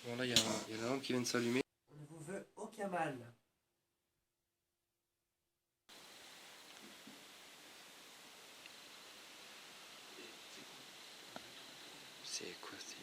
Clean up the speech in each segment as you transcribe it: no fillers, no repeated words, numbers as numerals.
Bon là il y a la lampe qui vient de s'allumer. On ne vous veut aucun mal. C'est quoi c'est...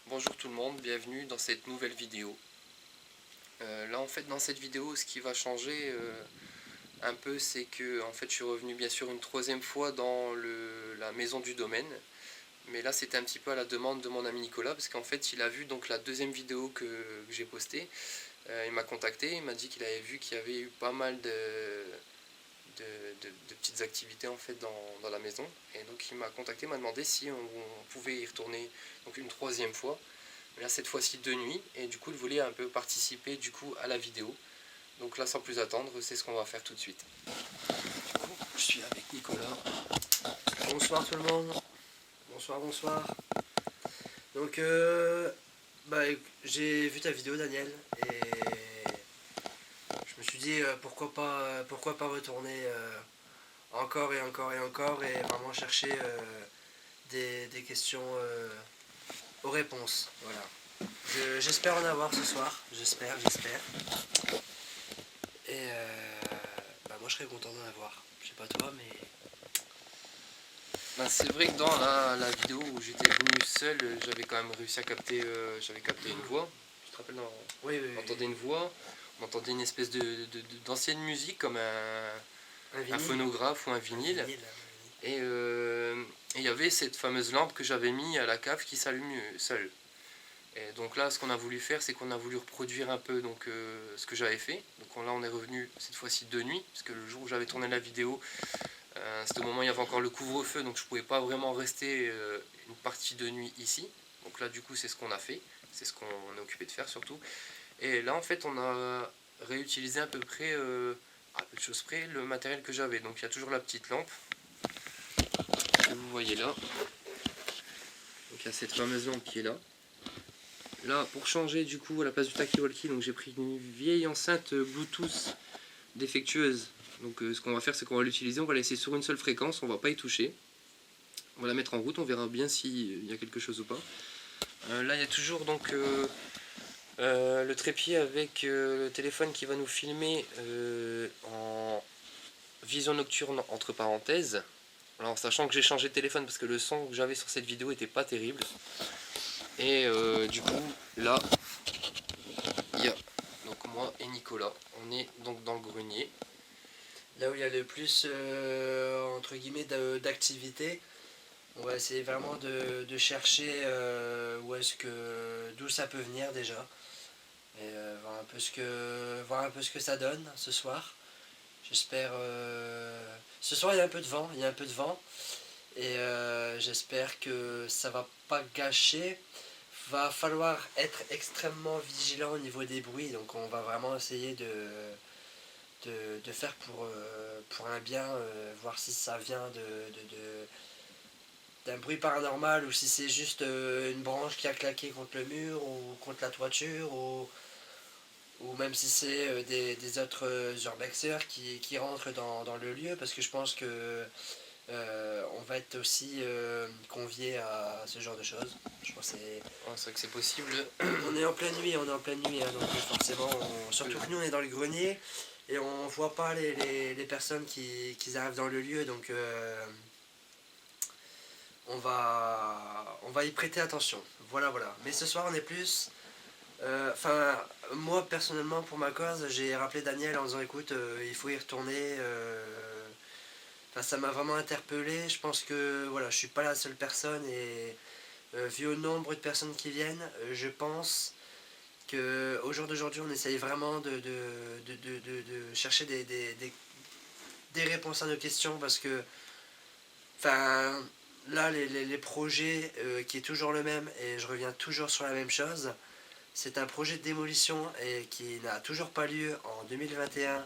Bonjour tout le monde, bienvenue dans cette nouvelle vidéo. Là en fait dans cette vidéo ce qui va changer un peu c'est que en fait je suis revenu bien sûr une troisième fois dans la maison du domaine. Mais là c'était un petit peu à la demande de mon ami Nicolas parce qu'en fait il a vu donc la deuxième vidéo que j'ai postée. Il m'a contacté, il m'a dit qu'il avait vu qu'il y avait eu pas mal de petites activités en fait dans la maison. Et donc il m'a contacté, m'a demandé si on pouvait y retourner donc une troisième fois. Mais là cette fois-ci de nuit. Et du coup il voulait un peu participer du coup à la vidéo. Donc là sans plus attendre, c'est ce qu'on va faire tout de suite. Du coup je suis avec Nicolas. Bonsoir tout le monde. Bonsoir, bonsoir. Donc, bah, j'ai vu ta vidéo, Daniel, et je me suis dit pourquoi pas retourner encore et encore et encore et vraiment chercher des questions aux réponses. Voilà. J'espère en avoir ce soir. J'espère. Et bah, moi, je serais content d'en avoir. Je sais pas toi, mais Ben, c'est vrai que dans la vidéo où j'étais venu seul, j'avais quand même réussi à capter, j'avais capté une voix. Tu te rappelles, oui, oui, on entendait une voix, on entendait une espèce d'ancienne musique comme un un vinyle. phonographe ou un Un vinyle. vinyle. Et il y avait cette fameuse lampe que j'avais mis à la cave qui s'allume seule. Et donc là, ce qu'on a voulu faire, c'est qu'on a voulu reproduire un peu donc, ce que j'avais fait. Donc là, on est revenu cette fois-ci de nuit, parce que le jour où j'avais tourné la vidéo, c'était au moment où il y avait encore le couvre-feu, donc je ne pouvais pas vraiment rester une partie de nuit ici. Donc là, du coup, c'est ce qu'on a fait. C'est ce qu'on est occupé de faire surtout. Et là, en fait, on a réutilisé à peu près, à peu de choses près, le matériel que j'avais. Donc il y a toujours la petite lampe que vous voyez là. Donc il y a cette fameuse lampe qui est là. Là, pour changer du coup à la place du talkie-walkie, donc j'ai pris une vieille enceinte Bluetooth défectueuse. Donc ce qu'on va faire, c'est qu'on va l'utiliser, on va la laisser sur une seule fréquence, on va pas y toucher. On va la mettre en route, on verra bien s'il y a quelque chose ou pas. Là, il y a toujours donc le trépied avec le téléphone qui va nous filmer en vision nocturne entre parenthèses. Alors, sachant que j'ai changé de téléphone parce que le son que j'avais sur cette vidéo était pas terrible. Et du coup, là, il y a donc moi et Nicolas. On est donc dans le grenier. Là où il y a le plus, entre guillemets, d'activité, on va essayer vraiment de chercher d'où ça peut venir déjà. Et voir un peu ce que ça donne ce soir. J'espère. Ce soir, il y a un peu de vent. Il y a un peu de vent. Et j'espère que ça va pas gâcher. Va falloir être extrêmement vigilant au niveau des bruits. Donc, on va vraiment essayer de faire pour un bien, voir si ça vient d'un bruit paranormal ou si c'est juste une branche qui a claqué contre le mur ou contre la toiture ou même si c'est des autres urbexeurs qui rentrent dans le lieu parce que je pense que on va être aussi conviés à ce genre de choses. Je pense que C'est vrai que c'est possible. on est en pleine nuit, hein, donc forcément, surtout que nous on est dans le grenier et on voit pas les personnes qui arrivent dans le lieu, donc on va y prêter attention. Voilà, voilà. Mais ce soir on est plus Enfin, moi personnellement, pour ma cause, j'ai rappelé Daniel en disant écoute, il faut y retourner. Enfin, ça m'a vraiment interpellé. Je pense que voilà, je suis pas la seule personne et vu au nombre de personnes qui viennent, je pense que au jour d'aujourd'hui, on essaye vraiment de chercher des réponses à nos questions parce que, enfin, là, les projets qui est toujours le même et je reviens toujours sur la même chose. C'est un projet de démolition et qui n'a toujours pas lieu en 2021.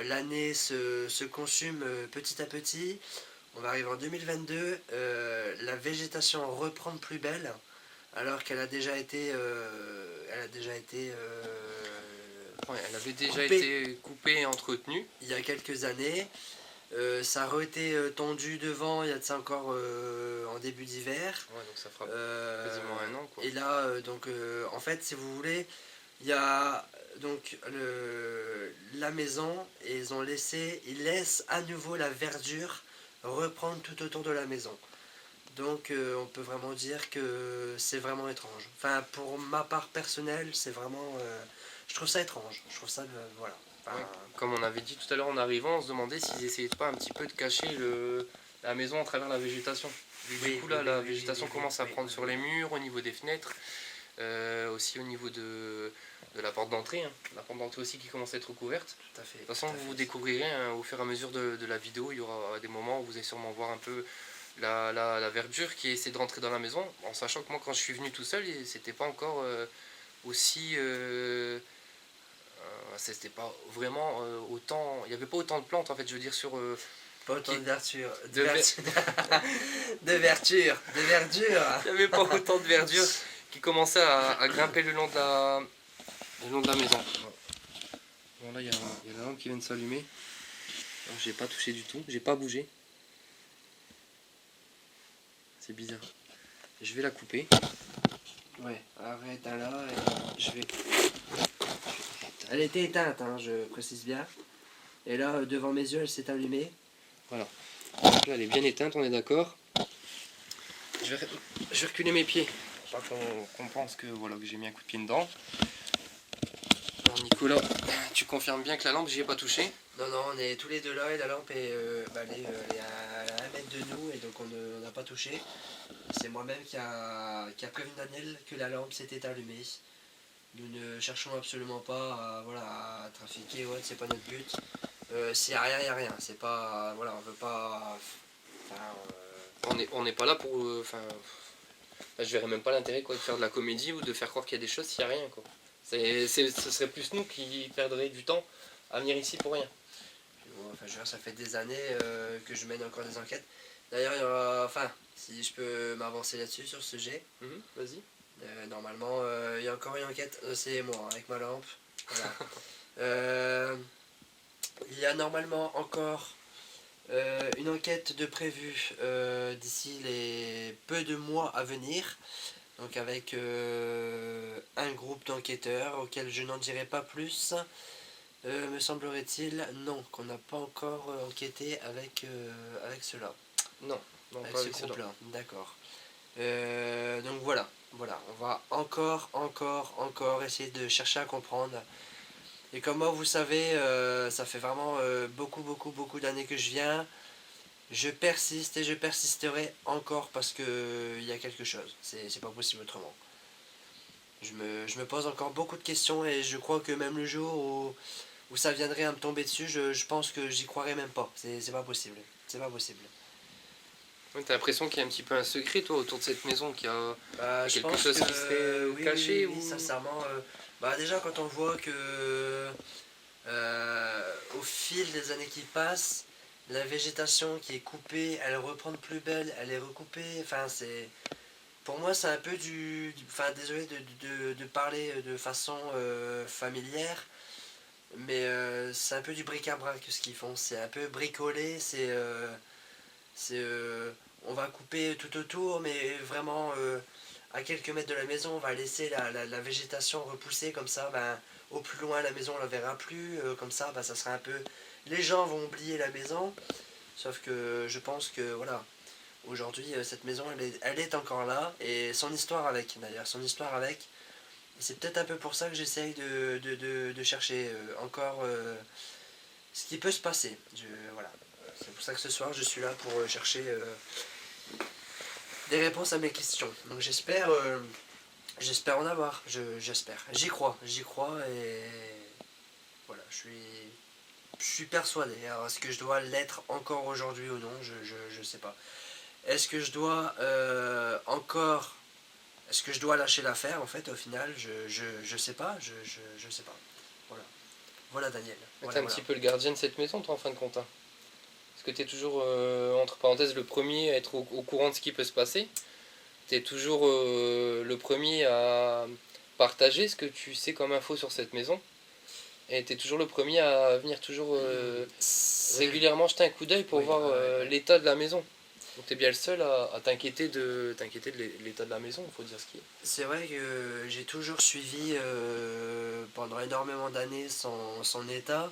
L'année se consume petit à petit. On va arriver en 2022. La végétation reprend de plus belle alors qu'elle a déjà été, Ouais, elle avait déjà coupée été coupée et entretenue. il y a quelques années. Ça a été tendu devant il y a de ça encore en début d'hiver. Ouais, donc ça fera quasiment un an, quoi. Et là, en fait, si vous voulez, il y a donc la maison et ils laissent à nouveau la verdure reprendre tout autour de la maison. Donc on peut vraiment dire que c'est vraiment étrange. Enfin, pour ma part personnelle, c'est vraiment, je trouve ça étrange. Je trouve ça, voilà. Enfin, Ouais, comme on avait dit tout à l'heure en arrivant, on se demandait s'ils essayaient pas un petit peu de cacher la maison à travers la végétation. Du coup, là, la végétation commence à prendre sur les murs, au niveau des fenêtres, aussi au niveau de la porte d'entrée. Hein. La porte d'entrée aussi qui commence à être couverte. tout à fait. De toute façon, vous découvrirez hein, au fur et à mesure de la vidéo, il y aura des moments où vous allez sûrement voir un peu la verdure qui essaie de rentrer dans la maison, en sachant que moi, quand je suis venu tout seul, c'était pas encore aussi. C'était pas vraiment autant. Il n'y avait pas autant de plantes en fait, je veux dire, sur. Pas autant qui- de verdure. de ver- De verdure. De verdure. Il n'y avait pas autant de verdure qui commençait à grimper le long de la maison. Bon, là, il y a la lampe qui vient de s'allumer. Alors, j'ai pas touché du tout, j'ai pas bougé. C'est bizarre. Je vais la couper. Ouais, arrête là. Je vais. Elle était éteinte, hein, je précise bien. Et là, devant mes yeux, elle s'est allumée. Voilà. Donc là, elle est bien éteinte, on est d'accord. Je vais reculer mes pieds. Pas qu'on pense que, voilà, que j'ai mis un coup de pied dedans. Alors Nicolas, tu confirmes bien que la lampe, j'y ai pas touché? Non, non, on est tous les deux là et la lampe est, elle est à 1 mètre de nous et donc on n'a pas touché. C'est moi-même qui a prévenu Daniel que la lampe s'était allumée. Nous ne cherchons absolument pas à, voilà, à trafiquer, ouais, c'est pas notre but. S'il n'y a rien, il n'y a rien. C'est pas. Voilà, on veut pas. Enfin, On n'est pas là pour. Enfin, je verrais même pas l'intérêt quoi, de faire de la comédie ou de faire croire qu'il y a des choses s'il n'y a rien. Quoi. Ce serait plus nous qui perdraient du temps à venir ici pour rien. enfin, je veux dire, ça fait des années que je mène encore des enquêtes. D'ailleurs, il y aura. Enfin, si je peux m'avancer là-dessus, sur ce sujet. Vas-y. Normalement, il y a encore une enquête. C'est moi, hein, avec ma lampe. Voilà. Il y a normalement encore une enquête de prévue d'ici les peu de mois à venir. Donc avec un groupe d'enquêteurs auquel je n'en dirai pas plus. Me semblerait-il, non, qu'on n'a pas encore enquêté avec cela. Non, non Avec pas ce avec cela. groupe-là, d'accord. Donc voilà, on va encore essayer de chercher à comprendre. Et comme moi, vous savez, ça fait vraiment beaucoup d'années que je viens. Je persiste et je persisterai encore parce que il y a quelque chose. C'est pas possible autrement. Je me pose encore beaucoup de questions et je crois que même le jour où ça viendrait à me tomber dessus, je pense que j'y croirais même pas. C'est pas possible. C'est pas possible. Ouais, t'as l'impression qu'il y a un petit peu un secret toi autour de cette maison, qu'il y a Je quelque pense chose que qui serait oui, caché oui, ou. sincèrement. Déjà quand on voit que au fil des années qui passent, la végétation qui est coupée, elle reprend de plus belle, elle est recoupée. Enfin, c'est pour moi c'est un peu enfin, désolé de parler de façon familière, mais c'est un peu du bric-à-brac ce qu'ils font. C'est un peu bricolé. C'est on va couper tout autour, mais vraiment à quelques mètres de la maison, on va laisser la végétation repousser comme ça. Ben, au plus loin, la maison, on la verra plus. Comme ça, ben, ça sera un peu. Les gens vont oublier la maison. Sauf que je pense que voilà, aujourd'hui, cette maison, elle est encore là et son histoire avec. D'ailleurs, son histoire avec. Et c'est peut-être un peu pour ça que j'essaye de chercher encore ce qui peut se passer. Voilà. C'est pour ça que ce soir je suis là pour chercher des réponses à mes questions. Donc j'espère en avoir. J'espère. J'y crois et voilà, je suis persuadé. Alors, est-ce que je dois l'être encore aujourd'hui ou non? Je sais pas. Est-ce que je dois encore... Est-ce que je dois lâcher l'affaire en fait au final? Je sais pas. Je sais pas. Voilà. Voilà Daniel. T'es Voilà, un voilà. petit peu le gardien de cette maison, toi, en fin de compte, hein. Parce que t'es toujours, entre parenthèses, le premier à être au courant de ce qui peut se passer. T'es toujours le premier à partager ce que tu sais comme info sur cette maison. Et t'es toujours le premier à venir toujours régulièrement jeter un coup d'œil pour Oui, voir ouais. l'état de la maison. Donc t'es bien le seul à t'inquiéter de l'état de la maison, il faut dire ce qui est. C'est vrai que j'ai toujours suivi pendant énormément d'années son état.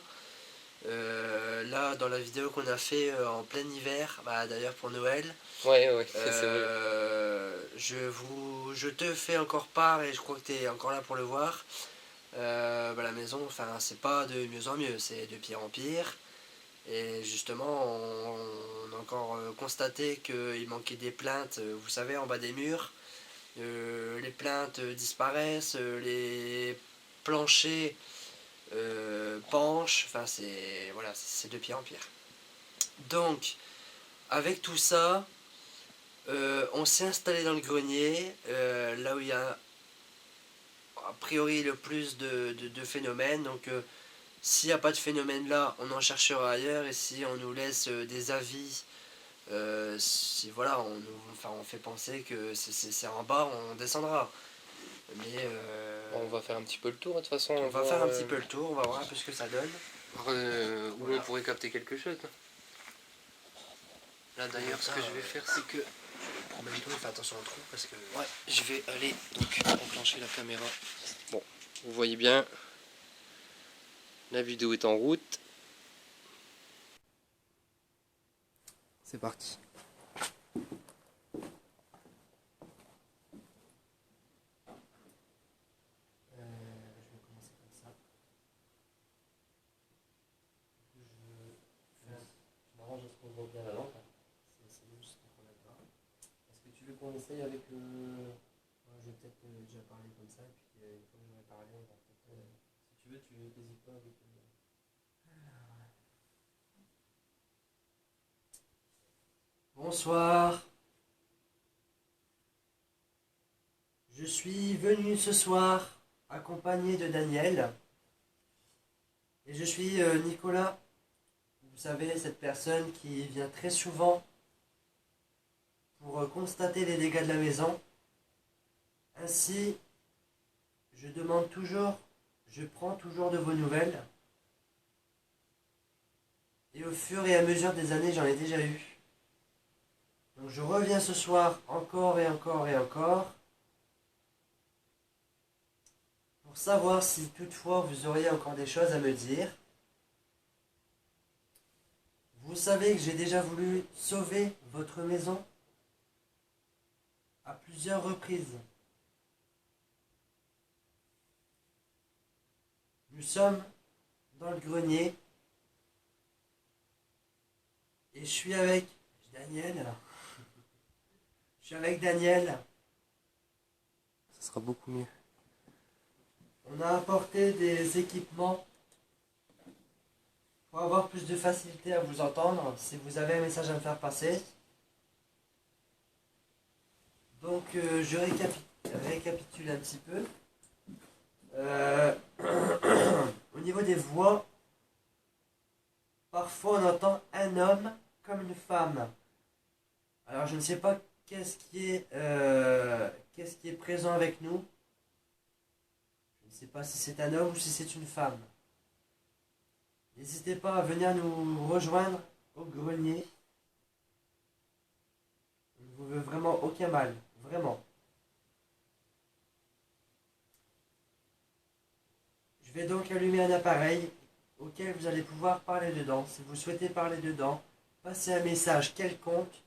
Là, dans la vidéo qu'on a fait en plein hiver, bah, d'ailleurs pour Noël, Ouais, ouais, c'est vrai. je te fais encore part et je crois que tu es encore là pour le voir. Bah, la maison, enfin, c'est pas de mieux en mieux, c'est de pire en pire. Et justement, on a encore constaté qu'il manquait des plaintes, vous savez, en bas des murs. Les plaintes disparaissent, les planchers penchent, enfin c'est voilà, c'est de pire en pire. Donc, avec tout ça, on s'est installé dans le grenier, là où il y a a priori le plus de phénomènes. Donc, s'il n'y a pas de phénomène là, on en cherchera ailleurs. Et si on nous laisse des avis, si voilà, on fait penser que c'est en bas, on descendra. Mais On va faire un petit peu le tour de toute façon. on va faire un petit peu le tour, on va voir un peu ce que ça donne. Voir, où Voilà. on pourrait capter quelque chose. Là d'ailleurs, ce que je vais faire, c'est que En même temps, il fait attention au trou parce que. ouais, je vais aller donc enclencher la caméra. Bon, vous voyez bien, la vidéo est en route. C'est parti. Je vais commencer comme ça. Je m'arrange à ce qu'on voit bien la lampe. C'est juste pour qu'on a pas. Est-ce que tu veux qu'on essaye avec le. Je vais peut-être déjà parler comme ça, et puis une fois que j'aurai parlé, on va peut-être. Si tu veux, tu n'hésites pas avec. Bonsoir. Je suis venu ce soir accompagné de Daniel. Et je suis Nicolas. Vous savez, cette personne qui vient très souvent pour constater les dégâts de la maison. Ainsi, je demande toujours, je prends toujours de vos nouvelles. Et au fur et à mesure des années, j'en ai déjà eu. Donc je reviens ce soir encore et encore et encore pour savoir si toutefois vous auriez encore des choses à me dire. Vous savez que j'ai déjà voulu sauver votre maison à plusieurs reprises. Nous sommes dans le grenier et je suis avec Daniel. Je suis avec Daniel. Ça sera beaucoup mieux. On a apporté des équipements pour avoir plus de facilité à vous entendre si vous avez un message à me faire passer. Donc je récapitule un petit peu. Au niveau des voix, parfois on entend un homme comme une femme. Alors je ne sais pas qu'est-ce qui est présent avec nous. Je ne sais pas si c'est un homme ou si c'est une femme. N'hésitez pas à venir nous rejoindre au grenier. On ne vous veut vraiment aucun mal. Vraiment. Je vais donc allumer un appareil auquel vous allez pouvoir parler dedans. Si vous souhaitez parler dedans, passez un message quelconque.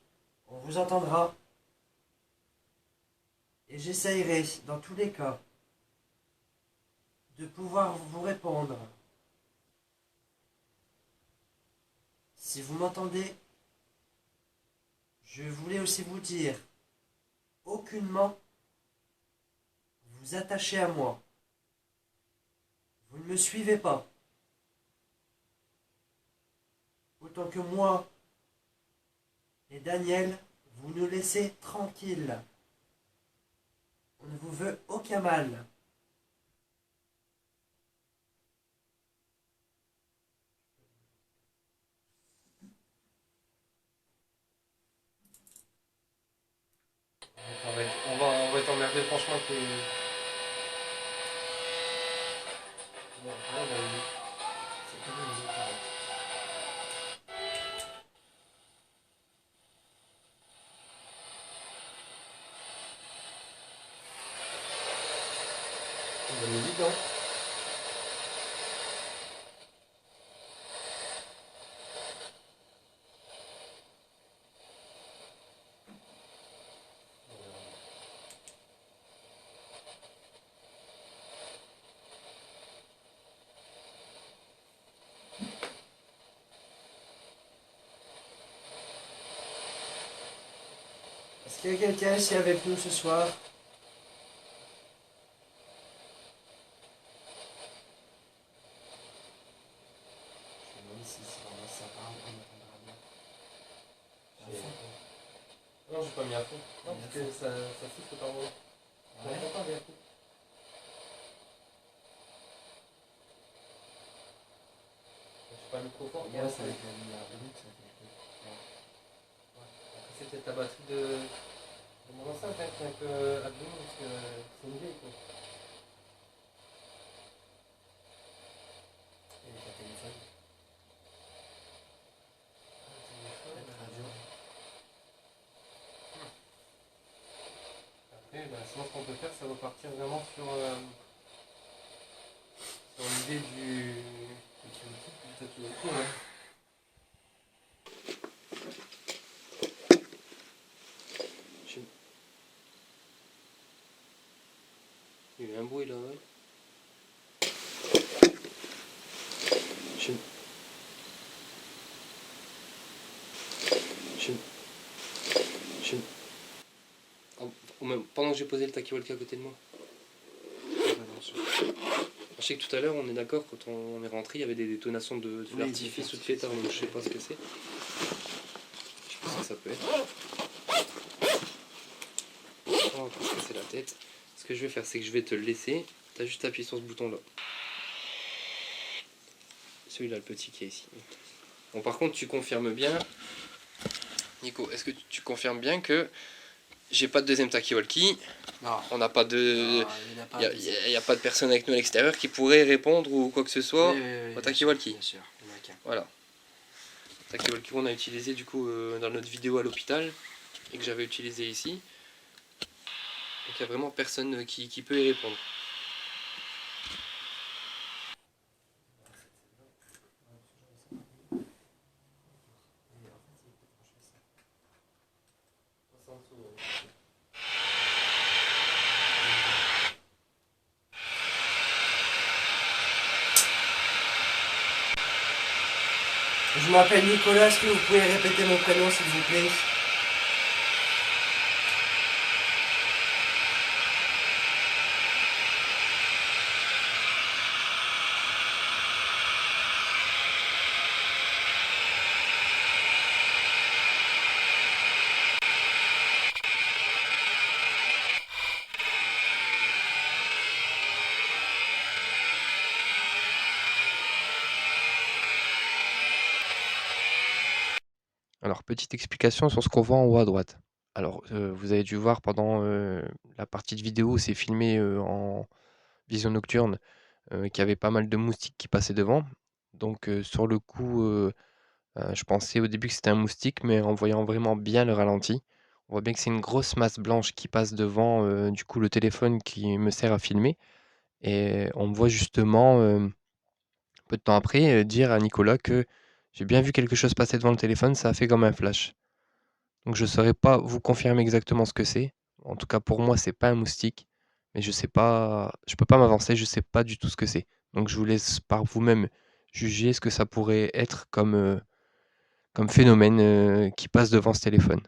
On vous entendra. Et j'essayerai, dans tous les cas, de pouvoir vous répondre. Si vous m'entendez, je voulais aussi vous dire, aucunement vous attachez à moi. Vous ne me suivez pas. Autant que moi et Daniel, vous nous laissez tranquilles. On ne vous veut aucun mal. On va t'emmerder franchement que... C'est une musique, hein. Est-ce qu'il y a quelqu'un ici avec nous ce soir? Je me demande si vraiment ça parle, on entendra bien. Non, j'ai pas mis à fond. Non, parce que ça souffle par moment. On Ouais. n'entend pas bien. J'ai pas le micro fort. Regarde, ça avec la lumière de luxe, ça fait le truc. Après, c'est peut-être la batterie de mon enceinte hein, qui est un peu abîmée parce que c'est une vieille quoi. Et avec la téléphone, la radio. Après, bah, sinon, ce qu'on peut faire, c'est repartir vraiment sur l'idée du Takiwaki, ouais. Il y a eu un bruit là, ouais. Pendant que j'ai posé le Takiwalki à côté de moi. Je sais que tout à l'heure, on est d'accord, quand on est rentré, il y avait des détonations de feux d'artifice ou de pétards, donc je sais pas ce que c'est. Je sais pas ce que ça peut être. On va pas se casser la tête. Ce que je vais faire, c'est que je vais te le laisser. T'as juste appuyé sur ce bouton là. Celui-là, le petit qui est ici. Bon, par contre, tu confirmes bien. Nico, est-ce que tu confirmes bien que j'ai pas de deuxième Takiwalki? Non. On n'a pas de. Non, Il n'y a pas de personne avec nous à l'extérieur qui pourrait répondre ou quoi que ce soit oui, au Takiwalki. Bien sûr, il y en a qu'un. Voilà. Takiwalki qu'on a utilisé du coup dans notre vidéo à l'hôpital et que j'avais utilisé ici. Donc il n'y a vraiment personne qui peut y répondre. Je m'appelle Nicolas, est-ce que vous pouvez répéter mon prénom s'il vous plaît? Alors, petite explication sur ce qu'on voit en haut à droite. Alors, vous avez dû voir pendant la partie de vidéo, c'est filmé en vision nocturne, qu'il y avait pas mal de moustiques qui passaient devant. Donc, sur le coup, je pensais au début que c'était un moustique, mais en voyant vraiment bien le ralenti, on voit bien que c'est une grosse masse blanche qui passe devant, du coup, le téléphone qui me sert à filmer. Et on me voit justement, peu de temps après, dire à Nicolas que j'ai bien vu quelque chose passer devant le téléphone, ça a fait comme un flash. Donc je ne saurais pas vous confirmer exactement ce que c'est. En tout cas, pour moi, c'est pas un moustique, mais je peux pas m'avancer, je sais pas du tout ce que c'est. Donc je vous laisse par vous-même juger ce que ça pourrait être comme phénomène qui passe devant ce téléphone.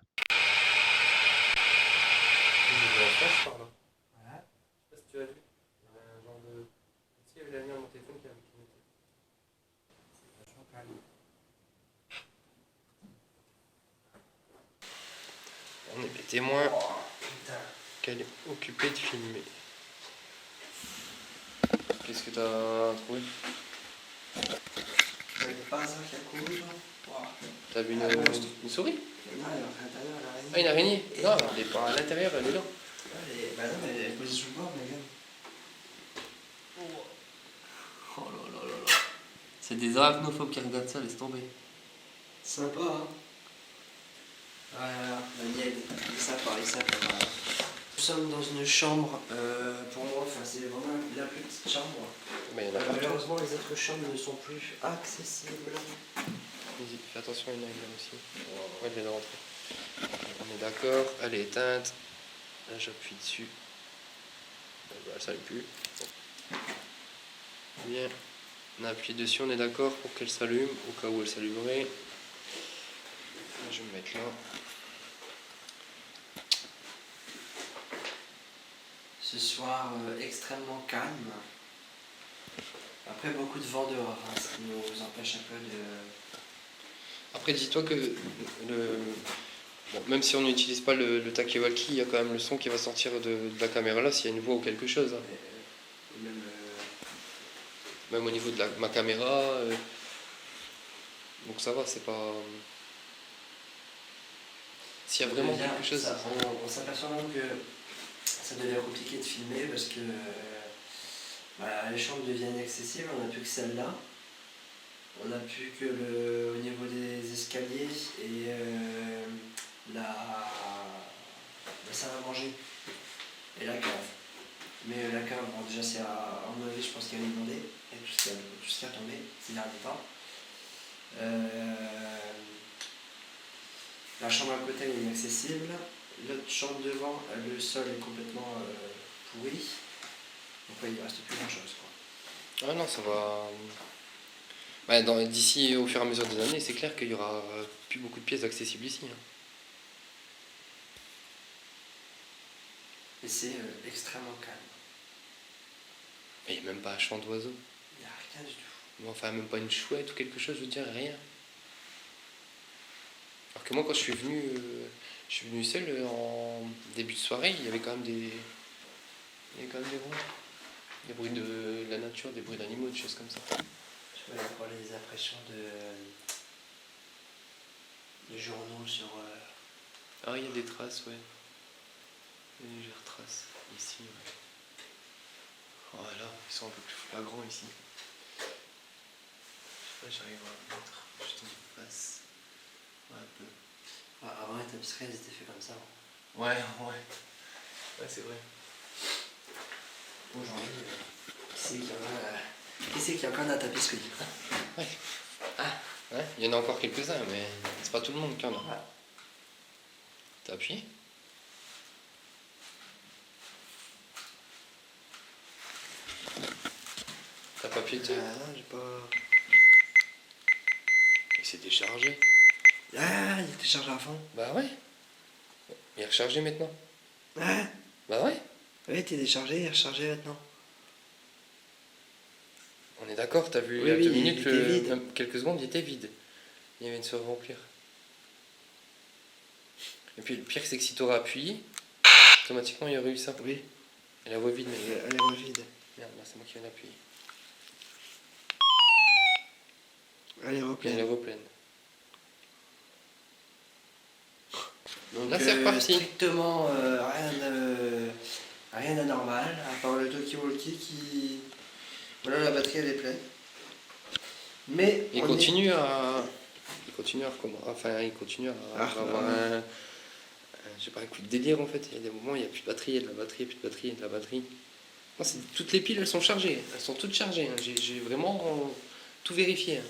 On est les témoins qu'elle est occupée de filmer. Qu'est-ce que t'as trouvé? Pas un qui a couru, genre. Wow. T'as vu une souris? Non, elle est à l'intérieur, l'araignée. Ah, une araignée? Non, elle est pas à l'intérieur, elle est là. Bah non, mais elle est posée sur le bord, mais regarde. Oh là là là là. C'est des arachnophobes qui regardent ça, laisse tomber. Sympa, hein. Voilà, Daniel, il est sympa, il est sympa. Nous sommes dans une chambre, pour moi, enfin, c'est vraiment la plus petite chambre. Mais il y en a partout. Malheureusement, les autres chambres ne sont plus accessibles. Fais attention, il y en a une là aussi. Ouais, je viens de rentrer. On est d'accord, elle est éteinte. Là, j'appuie dessus. Elle s'allume plus. Bien. On a appuyé dessus, on est d'accord pour qu'elle s'allume, au cas où elle s'allumerait. Je vais me mettre là. Ce soir extrêmement calme. Après beaucoup de vent dehors, hein, ce qui nous empêche un peu de... Après, dis-toi que bon, même si on n'utilise pas le Takewalki, il y a quand même le son qui va sortir de la caméra là s'il y a une voix ou quelque chose. Hein. Même, Même au niveau de ma caméra. Donc ça va, c'est pas. S'il y a vraiment quelque chose. Ça, on s'aperçoit même que ça devient compliqué de filmer parce que les chambres deviennent inaccessibles, on n'a plus que celle-là. On n'a plus que au niveau des escaliers et la salle à manger et la cave. Mais la cave, bon, déjà c'est à mon avis, je pense qu'elle est inondée et tout ce qui a tombé ces derniers temps. La chambre à côté est inaccessible. L'autre chambre devant, le sol est complètement pourri. Donc il ne reste plus grand chose. Ah non, ça va. D'ici au fur et à mesure des années, c'est clair qu'il y aura plus beaucoup de pièces accessibles ici. Hein. Et c'est extrêmement calme. Et il n'y a même pas un chant d'oiseau. Il n'y a rien du tout. Enfin, même pas une chouette ou quelque chose, je veux dire, rien. Alors que moi, quand je suis venu seul en début de soirée, il y avait quand même des bruits. Des bruits de la nature, des bruits d'animaux, des choses comme ça. Je vais parler des impressions de journaux sur... Ah, il y a des traces, ouais. Des légères traces, ici, ouais. Voilà, ils sont un peu plus flagrants ici. Je sais pas, j'arrive à mettre juste en face. Ouais, un peu. Avant, les tapisseries, elles étaient faites comme ça. Ouais. Ouais, c'est vrai. Aujourd'hui, qui c'est qui a encore de la tapisserie? Ouais. Ouais, il y en a encore quelques-uns, mais c'est pas tout le monde qui en a. Ouais. T'as appuyé? T'as pas appuyé dessus? Non, j'ai pas... Il s'est déchargé. Ah, il était chargé à fond. Bah ouais. Il est rechargé maintenant. Ah, Bah ouais. oui, il était déchargé, il est rechargé maintenant. On est d'accord, t'as vu Oui, il y a oui, 2 il minutes, était vide. même quelques secondes, il était vide. Il y avait une se remplir. Et puis le pire, c'est que si t'aurais appuyé, automatiquement il y aurait eu ça. Oui. Et la voie vide, mais Elle est vide. merde, là c'est moi qui viens d'appuyer. Elle est Et repleine. la voie pleine. Donc, Là, c'est reparti. strictement rien d'anormal, à part le Talkie-Walkie qui... Voilà, la batterie elle est pleine. Mais Il continue à avoir je sais pas, un coup de délire en fait. Il y a des moments, il n'y a plus de batterie, il y a de la batterie, il y a plus de batterie, il y a de la batterie. Non, toutes les piles, elles sont chargées. Elles sont toutes chargées. Hein. J'ai vraiment tout vérifié. Hein.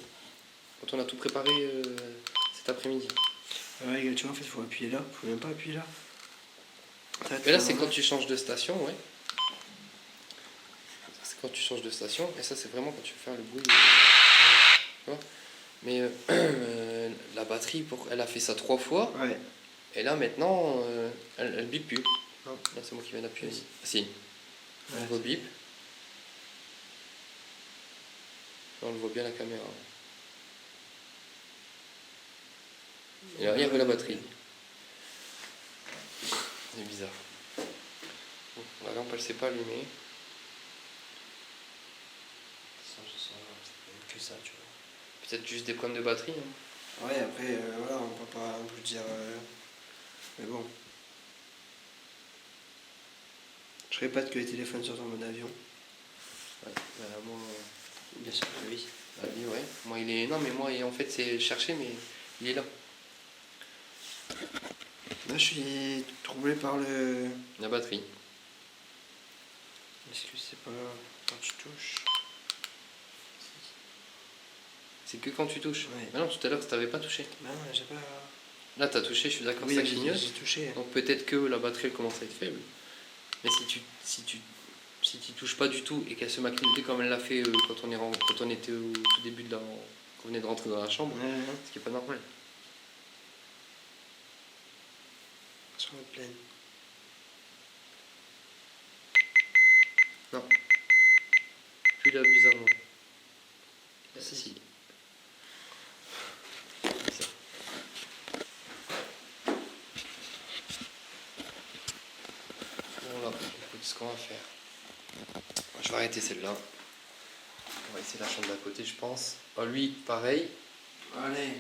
Quand on a tout préparé cet après-midi. Ouais, tu vois, en fait, il faut appuyer là. Il faut même pas appuyer là. Mais là, c'est quand tu changes de station, ouais. quand tu changes de station, et ça c'est vraiment quand tu veux faire le bruit. Tu vois. Mais la batterie, elle a fait ça 3 fois, Ouais. et là maintenant, elle bip plus. Non. Là c'est moi qui viens d'appuyer. Oui. Si. On Ouais, voit bip. Là, on le voit bien la caméra. Et là, il y avait la batterie. C'est bizarre. Bon, la lampe elle s'est pas allumée. Ça, je sens, c'est que ça, tu vois. Peut-être juste des problèmes de batterie. Hein. Ouais, après, voilà, on peut pas non plus dire. Mais bon. Je répète que les téléphones sont en mode avion. Ouais, moi. Bien sûr que oui. Bah, lui, ouais. Moi, il est. Non, mais moi, en fait, c'est cherché, mais il est là. Là, je suis troublé par le. La batterie. Est-ce que c'est pas quand tu touches? C'est que quand tu touches. Ouais. Mais non, tout à l'heure, tu t'avais pas touché. Non, j'ai pas. Là, t'as touché, je suis d'accord, Oui, ça clignote. j'ai touché. Donc peut-être que la batterie elle commence à être faible. Mais si tu touches pas du tout et qu'elle se met à clignoter comme elle l'a fait quand on était au tout début quand on venait de rentrer dans la chambre, Ouais, ce qui est pas normal. sur la plaine. Non. Plus là, bizarrement. Si. Bizarre. Bon là, écoute ce qu'on va faire. Je vais arrêter celle-là. On va essayer la chambre d'à côté, je pense. Oh, lui, pareil. Allez.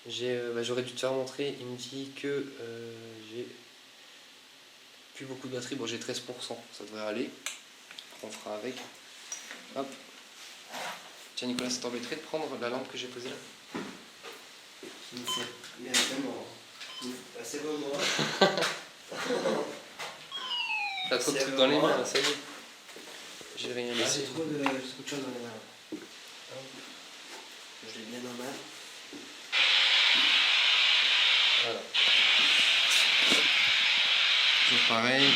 J'aurais dû te faire montrer. Il me dit que j'ai plus beaucoup de batterie. Bon, j'ai 13%. Ça devrait aller. On fera avec. Hop. Tiens, Nicolas, ça t'embêterait de prendre la lampe que j'ai posée là? Je ne sais. Mais vraiment. C'est bon, moi. T'as trop de C'est trucs dans les bon, mains, là, ça y est. J'ai rien Ah, laissé. j'ai trop de choses dans les mains. Je l'ai bien en main. Voilà. Toujours pareil.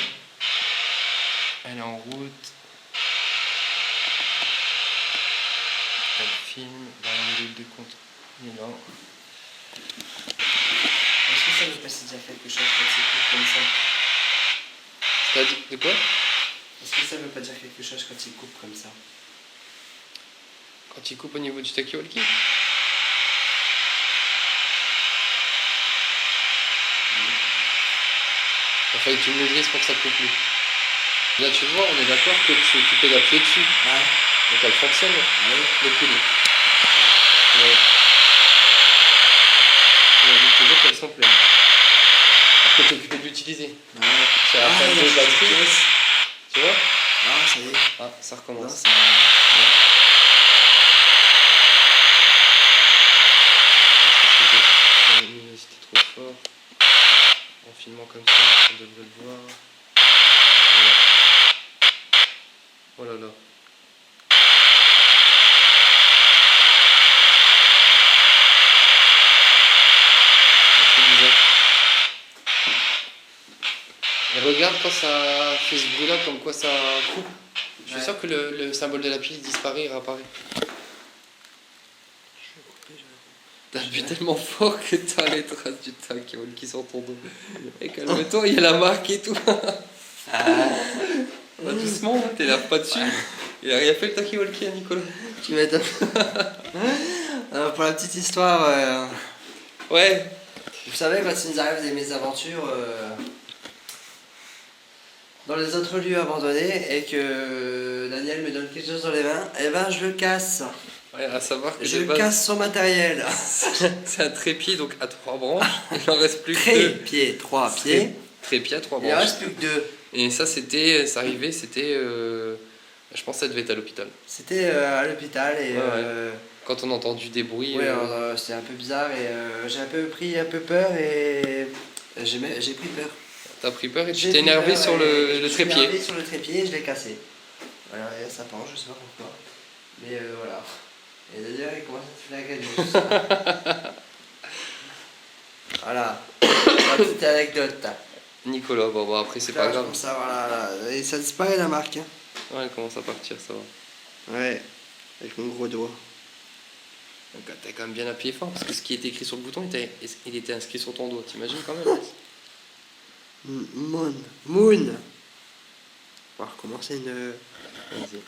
Elle est en route. Elle filme. Là, on est le décompte. Il est là. Est-ce que ça veut passer dire quelque chose quand c'est court comme ça? T'as dit de quoi? Est-ce que ça veut pas dire quelque chose quand il coupe comme ça? Quand il coupe au niveau du talkie-walkie? Enfin, tu me le grisses pour que ça coupe plus. Là, tu vois, on est d'accord que tu es occupé d'appuyer dessus. Ouais. Donc elle fonctionne, Ouais. les poulies. Ouais. On a dit toujours qu'elles sont pleines. Alors que tu es occupé de l'utiliser. Ouais. C'est la fin de batterie. Tu vois? Non, ça y est. Ah, ça Non, recommence. ça... C'était trop fort. En filmant comme ça, on devrait le voir. Voilà. Oh là là. Ah, c'est bizarre. Et regarde quand ça fait ce bruit là, comme quoi ça coupe. Je suis sûr que le symbole de la pile disparaît et réapparaît. T'appuies tellement fort que t'as les traces du tac qui sont sur ton dos. Et calme-toi, il y a la marque et tout. Pas doucement, t'es là pas dessus. Il a rien fait le tac walkie à Nicolas. Tu m'étonnes. Alors, pour la petite histoire, Ouais. vous savez, quand il nous arrive des mésaventures dans les autres lieux abandonnés et que Daniel me donne quelque chose dans les mains, eh ben je le casse. Ouais, à savoir que Je de base, casse son matériel. c'est un trépied donc à 3 branches. Il en reste plus que 2. Trépied, 3 pieds. Trépied à 3 Il en branches. reste plus que 2. Et ça arrivait, c'était. Je pense que ça devait être à l'hôpital. C'était à l'hôpital et Ouais. Quand on a entendu des bruits. ouais, c'était un peu bizarre et j'ai un peu pris un peu peur et j'ai pris peur. T'as pris peur et tu J'ai t'es pris énervé peur sur et le je me suis trépied. énervé sur le trépied et je l'ai cassé. Voilà, et ça penche, je sais pas pourquoi. Mais voilà. Et d'ailleurs, il commence à te filer la gagne. Voilà. C'est une petite anecdote. Nicolas, bon après c'est pas Là, je grave. commence à voir et ça disparaît la marque. Hein. Ouais, elle commence à partir, ça va. Ouais, avec mon gros doigt. Donc t'as quand même bien appuyé fort, parce que ce qui était écrit sur le bouton, il était inscrit sur ton doigt, t'imagines quand même? Moon. Moon. On va recommencer une. Vas-y.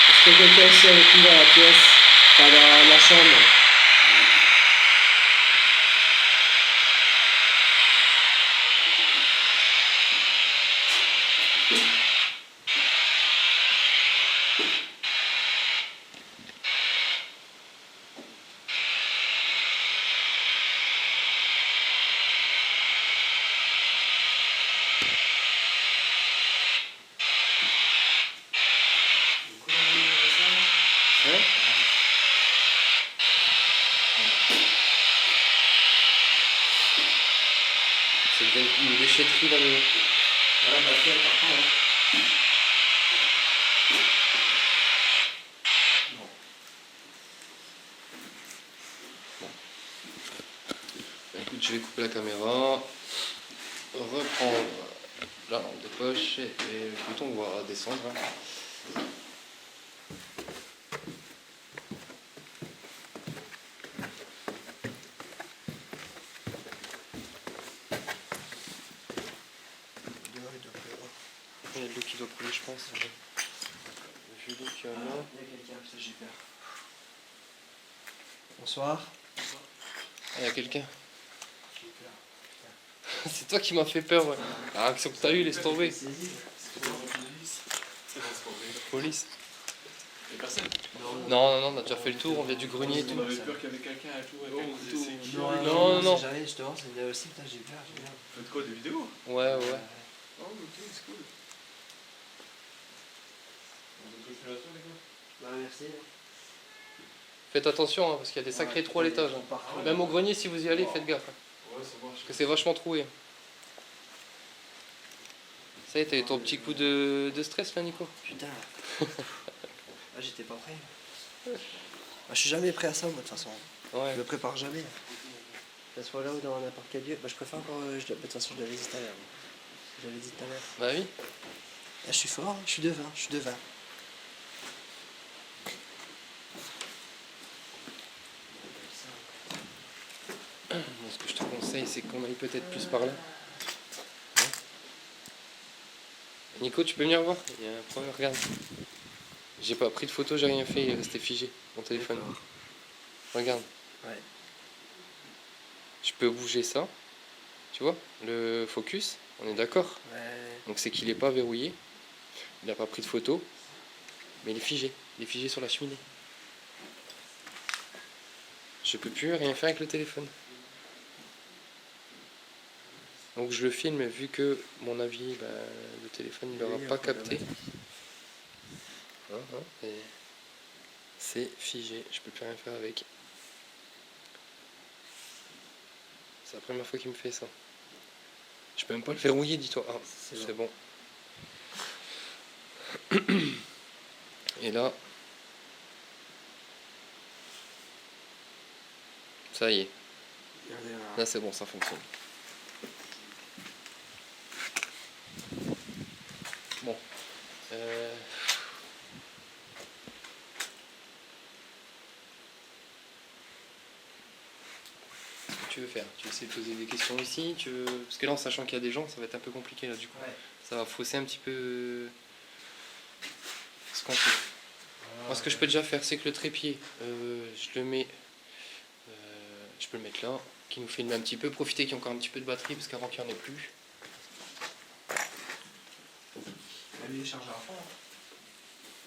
Est-ce que quelqu'un ici avec nous dans la pièce? Enfin, dans la chambre. Ouais. C'est une déchetterie là, mais... Ah, la batterie, elle part pas, hein. Écoute, je vais couper la caméra, reprendre la lampe de poche et le bouton, on va descendre. Hein. Il y a de l'eau qui doit couler, je pense. Vu l'eau qu'il y en a. Il y a quelqu'un, putain, j'ai peur. Bonsoir. Ah, il y a quelqu'un. J'ai peur. C'est toi qui m'as fait peur, ouais. La réaction que t'as eue, laisse tomber. Police. Il y a personne. Non, on a déjà fait le tour, on vient du grenier et tout. On avait peur qu'il y avait quelqu'un et tout, avec un couteau. Non. C'est jamais, justement, c'est là aussi, putain, j'ai peur, j'ai peur. Faites quoi, des vidéos? Ouais. Oh, ok, c'est cool. On a une filmation, les gars? Bah, merci. Faites attention, hein, parce qu'il y a des sacrés trous à l'étage. Hein. Même au grenier, si vous y allez, faites gaffe. Hein, Ouais, ça marche. parce que c'est vachement troué. Ça y est, t'as eu ton petit coup de stress là, Nico? Putain. Ah, j'étais pas prêt. Bah, je suis jamais prêt à ça, moi, de toute façon. Ouais. Je me prépare jamais. Que ce soit là ou dans n'importe quel lieu. Bah, je préfère encore. De toute façon, je l'avais dit tout à l'heure. Je l'avais dit tout à l'heure. Bah oui. Là, je suis fort, hein, je suis devin, je suis devin. Ce que je te conseille, c'est qu'on aille peut-être plus par là. Hein? Nico, tu peux venir voir? Il y a un problème, regarde. J'ai pas pris de photo, j'ai rien fait, il est resté figé, mon téléphone. D'accord. Regarde. Ouais. Je peux bouger ça. Tu vois? Le focus, on est d'accord. Ouais. Donc c'est qu'il n'est pas verrouillé. Il n'a pas pris de photo. Mais il est figé. Il est figé sur la cheminée. Je peux plus rien faire avec le téléphone. Donc je le filme vu que, à mon avis, bah, le téléphone il n'aura Oui, pas on peut capté. le mettre. Et c'est figé. Je peux plus rien faire avec. C'est la première fois qu'il me fait ça. Je peux même pas le verrouiller, dis-toi. Ah, c'est bon. Et là, ça y est. Regardez, là. Là c'est bon, ça fonctionne. Bon. Qu'est-ce que tu veux faire? Tu veux essayer de poser des questions ici? Parce que là, en sachant qu'il y a des gens, ça va être un peu compliqué là du coup. Ouais. Ça va fausser un petit peu ce qu'on fait. Moi, ce que je peux déjà faire, c'est que le trépied, je le mets, je peux le mettre là, qui nous filme un petit peu, profiter qu'il y a encore un petit peu de batterie, parce qu'avant qu'il n'y en ait plus. Lui, il est chargé à fond.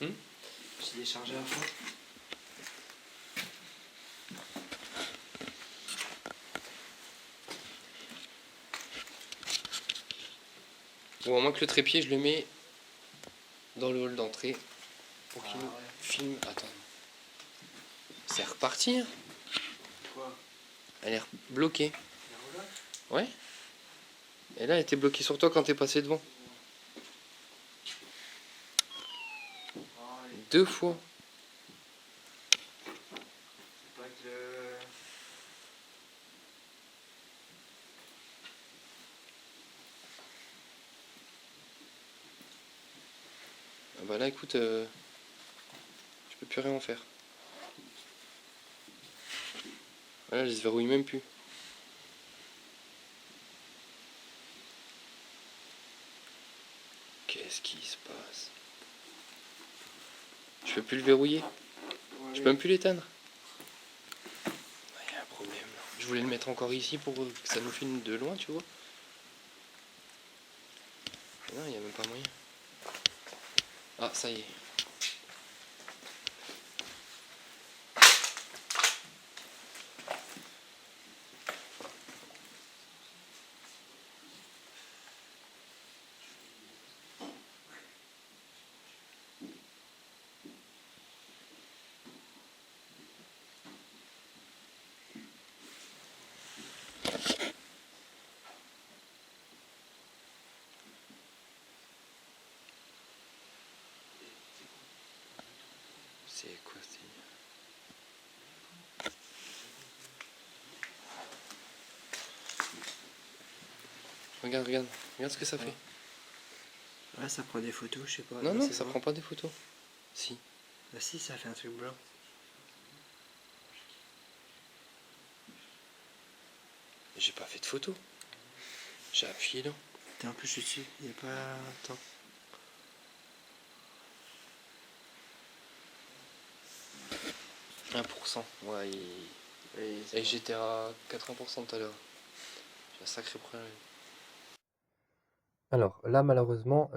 Il est chargé à fond. Ou à moins que le trépied, je le mets dans le hall d'entrée, pour qu'il nous filme. Attends. C'est reparti, hein? Quoi? Elle est bloquée. Les roulettes? Ouais. Et là, elle était bloquée sur toi quand t'es passé devant. Ah, 2 fois. c'est pas que le. bah là écoute, je peux plus rien en faire. Voilà, il se verrouille même plus. Qu'est-ce qui se passe? Je peux plus le verrouiller? Je peux même plus l'éteindre? Il y a un problème. Je voulais le mettre encore ici pour que ça nous filme de loin, tu vois. Mais non, il n'y a même pas moyen. Ah, ça y est. C'est quoi c'est... Regarde, regarde, regarde ce que ça fait. Ouais, ça prend des photos, je sais pas. Non, non, c'est ça bon. prend pas des photos. Si. Bah si, ça fait un truc blanc. J'ai pas fait de photos. J'ai appuyé là. T'es un peu dessus, il n'y a pas... Attends. Ouais, et j'étais à 80% tout à l'heure. J'ai un sacré problème. Alors là, malheureusement,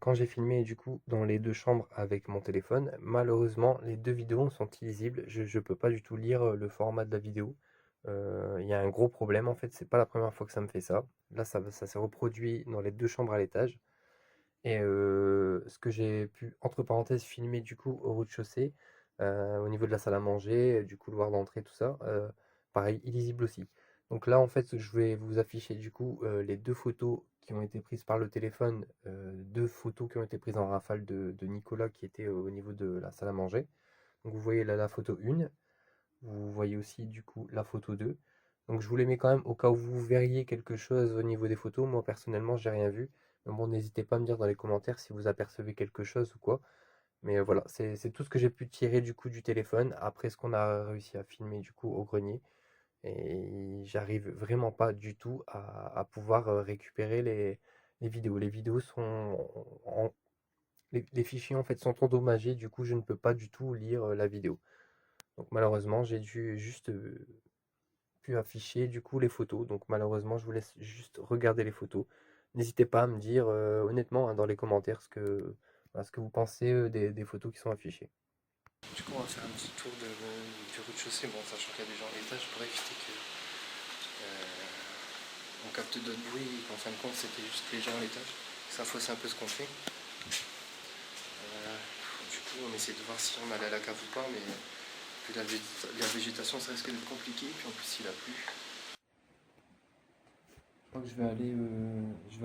quand j'ai filmé du coup dans les deux chambres avec mon téléphone, malheureusement, les deux vidéos sont illisibles. Je peux pas du tout lire le format de la vidéo. Il y a un gros problème en fait, c'est pas la première fois que ça me fait ça. Là, ça s'est reproduit dans les deux chambres à l'étage. Et ce que j'ai pu, entre parenthèses, filmer du coup au rez-de-chaussée, au niveau de la salle à manger, du couloir d'entrée, tout ça, pareil, illisible aussi. Donc là, en fait, je vais vous afficher du coup les deux photos qui ont été prises par le téléphone, deux photos qui ont été prises en rafale de Nicolas qui était au niveau de la salle à manger. Donc vous voyez là la photo 1, vous voyez aussi du coup la photo 2. Donc je vous les mets quand même au cas où vous verriez quelque chose au niveau des photos. Moi personnellement, j'ai rien vu. Mais bon, n'hésitez pas à me dire dans les commentaires si vous apercevez quelque chose ou quoi. Mais voilà, c'est tout ce que j'ai pu tirer du coup du téléphone après ce qu'on a réussi à filmer du coup au grenier. Et j'arrive vraiment pas du tout à pouvoir récupérer les vidéos. Les vidéos sont les fichiers en fait sont endommagés, du coup je ne peux pas du tout lire la vidéo. Donc malheureusement j'ai dû juste pu afficher du coup les photos. Donc malheureusement je vous laisse juste regarder les photos. N'hésitez pas à me dire honnêtement hein, dans les commentaires voilà, ce que vous pensez des photos qui sont affichées. Du coup on va faire un petit tour du rez-de-chaussée, bon sachant qu'il y a des gens à l'étage pour éviter que on capte d'autres bruits et qu'en fin de compte c'était juste les gens à l'étage. Ça fausse un peu ce qu'on fait. Du coup on essaie de voir si on allait à la cave ou pas, mais vu la végétation ça risque d'être compliqué, puis en plus il a plu. Je crois que je vais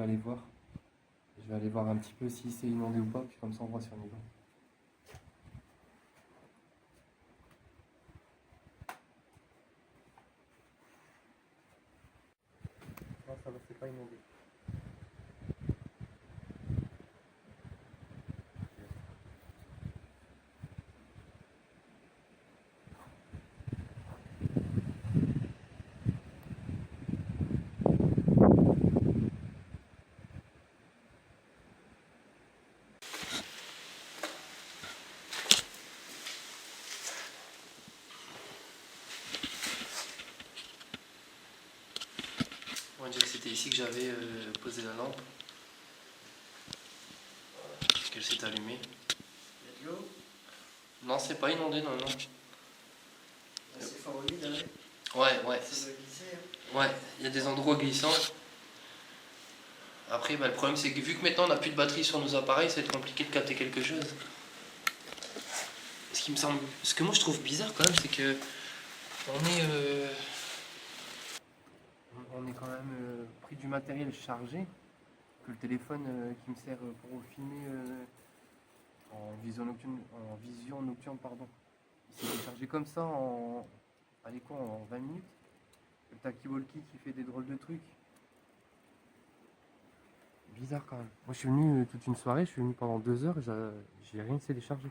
aller voir. Je vais aller voir un petit peu si c'est inondé ou pas, puis comme ça on voit si on y va. Non, ça va, c'est pas inondé. On va dire que c'était ici que j'avais posé la lampe. Qu'elle s'est allumée. Il y a de l'eau. Non, c'est pas inondé, non, non. C'est fort humide, hein. Ouais, ouais. Ça doit glisser, hein. Ouais, il y a des endroits glissants. Après, bah, le problème c'est que vu que maintenant on n'a plus de batterie sur nos appareils, ça va être compliqué de capter quelque chose. Ce que moi je trouve bizarre quand même, c'est que on est quand même pris du matériel chargé, que le téléphone qui me sert pour filmer en vision nocturne, pardon. Il s'est déchargé comme ça allez quoi, en 20 minutes. Le Taki Walkie qui fait des drôles de trucs. Bizarre quand même. Moi je suis venu toute une soirée, je suis venu pendant 2 heures, j'ai rien téléchargé.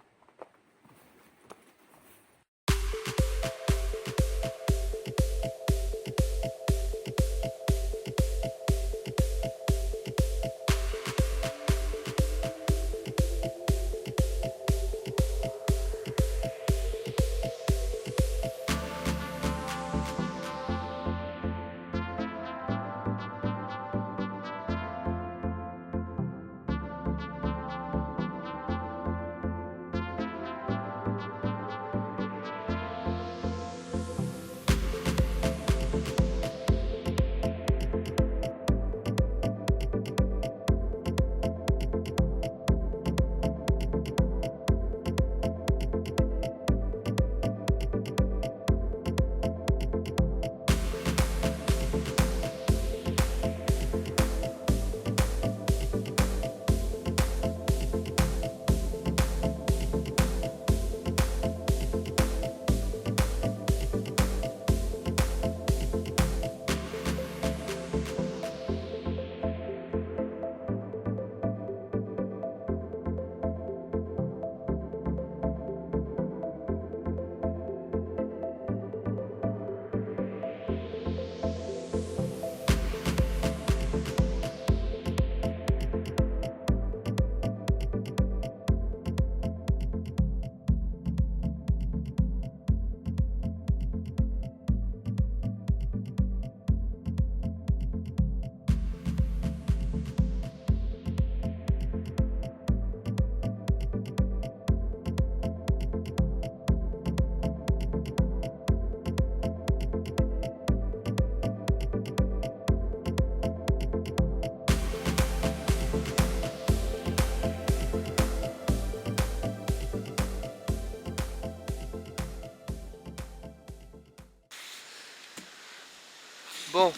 Bon,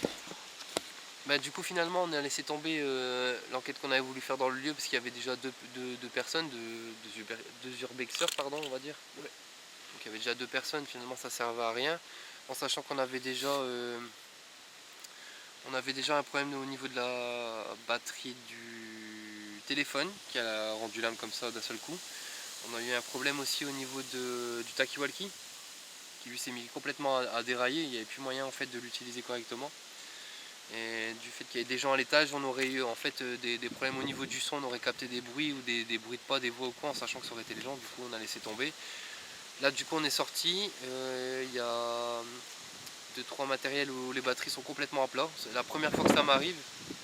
bah, du coup finalement on a laissé tomber l'enquête qu'on avait voulu faire dans le lieu parce qu'il y avait déjà deux personnes, deux urbexeurs pardon on va dire. Ouais. Donc il y avait déjà 2 personnes, finalement ça servait à rien, en sachant qu'on avait déjà un problème au niveau de la batterie du téléphone qui a rendu l'âme comme ça d'un seul coup. On a eu un problème aussi au niveau du talkie-walkie qui lui s'est mis complètement à dérailler, il n'y avait plus moyen en fait de l'utiliser correctement. Et du fait qu'il y ait des gens à l'étage, on aurait eu en fait des problèmes au niveau du son, on aurait capté des bruits ou des bruits de pas, des voix ou quoi, en sachant que ça aurait été les gens, du coup on a laissé tomber. Là du coup on est sorti, il y a 2-3 matériels où les batteries sont complètement à plat. C'est la première fois que ça m'arrive,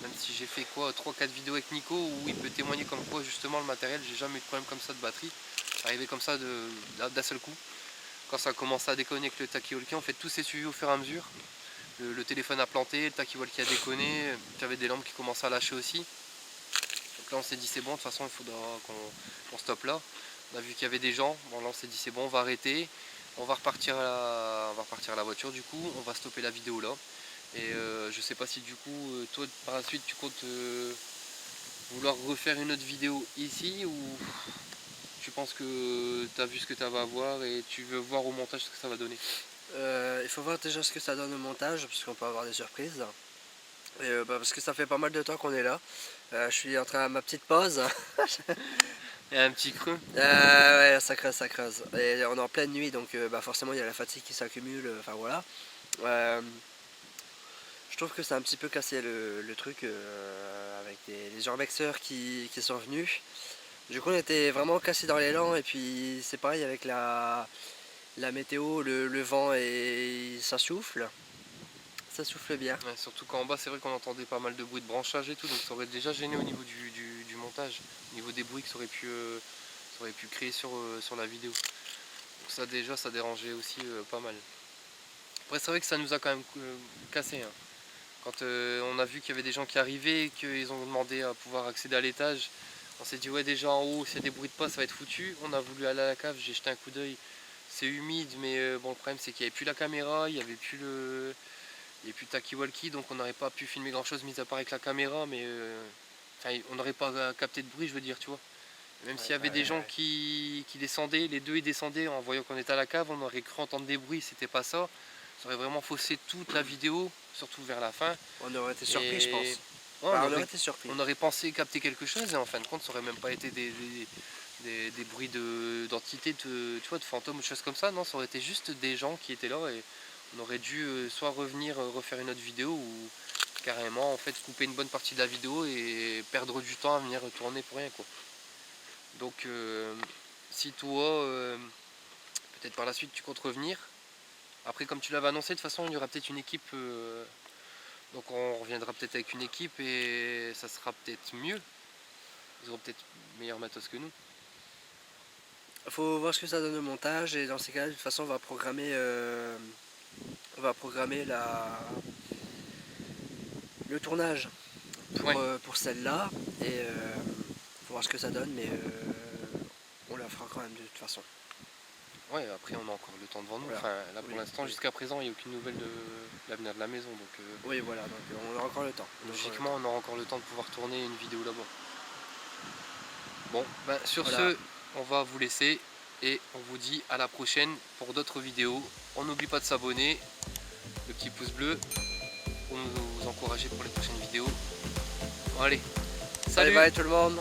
même si j'ai fait quoi 3-4 vidéos avec Nico où il peut témoigner comme quoi justement le matériel, j'ai jamais eu de problème comme ça de batterie. C'est arrivé comme ça d'un seul coup. Quand ça a commencé à déconner avec le talkie-walkie, en fait tout s'est suivi au fur et à mesure. Le téléphone a planté, le talkie-walkie a déconné, j'avais des lampes qui commençaient à lâcher aussi. Donc là on s'est dit c'est bon, de toute façon il faudra qu'on stoppe là. On a vu qu'il y avait des gens, bon là on s'est dit c'est bon, on va arrêter. On va repartir à la voiture du coup, on va stopper la vidéo là. Et je sais pas si du coup toi par la suite tu comptes vouloir refaire une autre vidéo ici ou tu penses que tu as vu ce que tu avais à voir et tu veux voir au montage ce que ça va donner? Il faut voir déjà ce que ça donne au montage, parce qu'on peut avoir des surprises. Et parce que ça fait pas mal de temps qu'on est là. Je suis en train de ma petite pause. Il y a un petit creux. Ouais, ça creuse, ça creuse. Et on est en pleine nuit, donc forcément il y a la fatigue qui s'accumule. Enfin voilà. Je trouve que c'est un petit peu cassé le truc avec les urbexeurs qui sont venus. Du coup on était vraiment cassé dans l'élan, et puis c'est pareil avec la météo, le vent, et ça souffle. Ça souffle bien. Ouais, surtout qu'en bas c'est vrai qu'on entendait pas mal de bruit de branchage et tout, donc ça aurait déjà gêné au niveau du montage, au niveau des bruits que ça aurait pu créer sur la vidéo. Donc ça déjà ça dérangeait aussi pas mal. Après c'est vrai que ça nous a quand même cassé. Hein. Quand on a vu qu'il y avait des gens qui arrivaient et qu'ils ont demandé à pouvoir accéder à l'étage, on s'est dit ouais déjà en haut s'il y a des bruits de pas ça va être foutu. On a voulu aller à la cave, j'ai jeté un coup d'œil, c'est humide mais bon le problème c'est qu'il n'y avait plus la caméra, il n'y avait plus le talkie-walkie, donc on n'aurait pas pu filmer grand chose mis à part avec la caméra, mais on n'aurait pas capté de bruit je veux dire tu vois. Même s'il y avait des gens qui descendaient, les deux ils descendaient en voyant qu'on était à la cave, on aurait cru entendre des bruits, c'était pas ça. Ça aurait vraiment faussé toute la vidéo, surtout vers la fin. On aurait été surpris, je pense. Ouais, Bah, on aurait été surpris. on aurait pensé capter quelque chose et en fin de compte ça aurait même pas été des bruits d'entités, tu vois, de fantômes ou de choses comme ça. Non, ça aurait été juste des gens qui étaient là et on aurait dû soit revenir refaire une autre vidéo ou carrément en fait couper une bonne partie de la vidéo et perdre du temps à venir tourner pour rien quoi. Donc si toi peut-être par la suite tu comptes revenir, après comme tu l'avais annoncé de toute façon il y aura peut-être une équipe donc on reviendra peut-être avec une équipe et ça sera peut-être mieux. Ils auront peut-être meilleur matos que nous. Faut voir ce que ça donne au montage et dans ces cas-là, de toute façon, on va programmer le tournage Ouais. pour celle-là et faut voir ce que ça donne, mais on la fera quand même de toute façon. Ouais, après on a encore le temps devant nous. Voilà. Enfin, là pour Oui, l'instant, oui. jusqu'à présent, il n'y a aucune nouvelle de l'avenir de la maison. Donc Oui, voilà, donc on aura encore le temps. logiquement, on aura encore le temps de pouvoir tourner une vidéo là-bas. Bon, ben, sur Voilà. ce, on va vous laisser et on vous dit à la prochaine pour d'autres vidéos. On n'oublie pas de s'abonner, le petit pouce bleu pour nous encourager pour les prochaines vidéos. Bon, allez, Bye salut! bye tout le monde.